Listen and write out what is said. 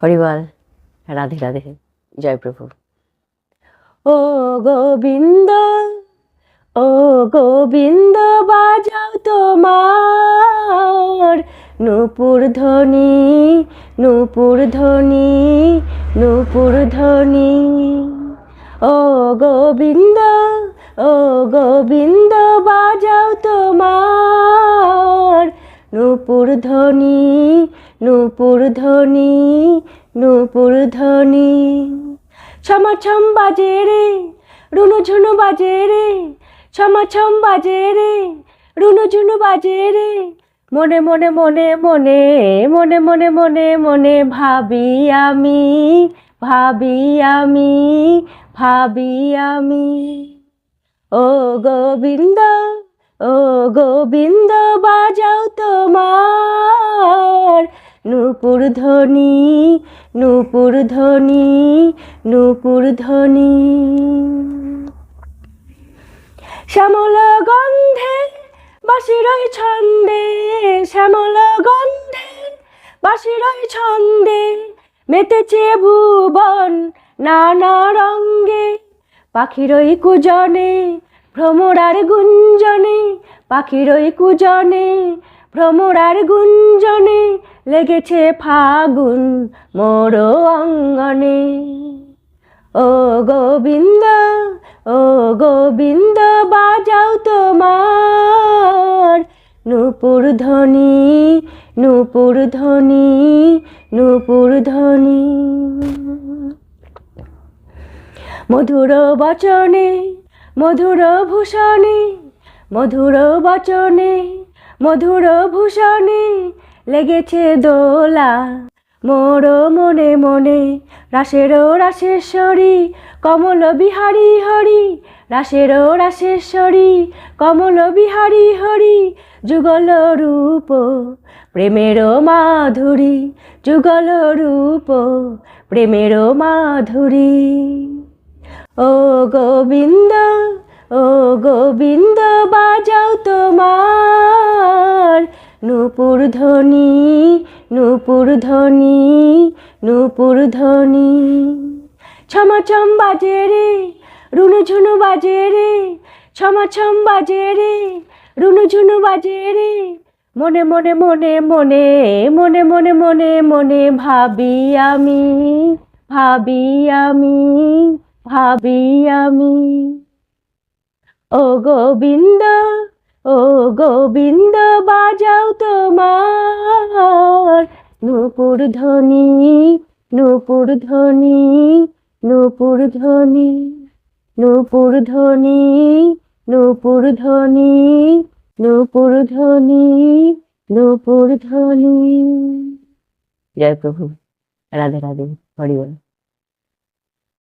হরিবল, রাধে রাধে, জয় প্রভু। ও গোবিন্দ, ও গোবিন্দ, বাজাও তোমার নূপুর ধ্বনি, নূপুর ধ্বনি, নূপুর ধ্বনি। ও গোবিন্দ, ও গোবিন্দ, বাজাও তোমার নূপুর ধ্বনি, নূপুর ধ্বনি, নূপুর ধ্বনি। ছমাছম বাজে রে, রুনু ঝুনু বাজে রে, ছমাছম বাজে রে, রুনু ঝুনু বাজে রে। মনে মনে মনে মনে মনে মনে মনে মনে ভাবি আমি, ভাবি আমি, ভাবি আমি। ও গোবিন্দ, ও গোবিন্দ, বাজাও তোমার নূপুর ধ্বনি, নূপুর ধ্বনি, নূপুর ধ্বনি। শ্যামল গন্ধে বাঁশিরই ছন্দে, শ্যামল গন্ধে বাঁশিরই ছন্দে মেতেছে ভুবন নানা রঙ্গে। পাখিরই কুজনে ভ্রমরার গুঞ্জনে, পাখিরই কুজনে ভ্রমরার গুঞ্জনে লেগেছে ফাগুন মোর অঙ্গনে। ও গোবিন্দ, ও গোবিন্দ, বাজাও তোমার নূপুর ধ্বনি, নূপুর ধ্বনি, নূপুর ধ্বনি। মধুর বচনে, মধুর ভূষণে, মধুর বচনে, মধুর ভূষণে লেগেছে দোলা মোর মনে মনে। রাসেরও রাসেশ্বরী কমল বিহারী হরি, রাসেরও রাসেশ্বরী কমল বিহারী হরি। যুগল রূপ প্রেমের মাধুরী, যুগল রূপ প্রেমের মাধুরী। ও গোবিন্দ, ও গোবিন্দ, বাজাও তোমার নূপুর ধ্বনি, নূপুর ধ্বনি, নূপুর ধ্বনি। ছমাছম বাজে রে, রুনু ঝুনু বাজে রে, ছমাছম বাজে রে, রুনু ঝুনু বাজে রে। মনে মনে মনে মনে মনে মনে মনে মনে ভাবি আমি, ভাবি আমি, ভাবি আমি। ও গোবিন্দ, ও গোবিন্দ, বাজাও তোমার নূপুর ধ্বনি, নূপুর ধ্বনি, নূপুর ধ্বনি, নূপুর ধ্বনি, নূপুর ধ্বনি, নূপুর ধ্বনি, নূপুর ধ্বনি। জয় প্রভু, রাধে রাধে, হরি বল।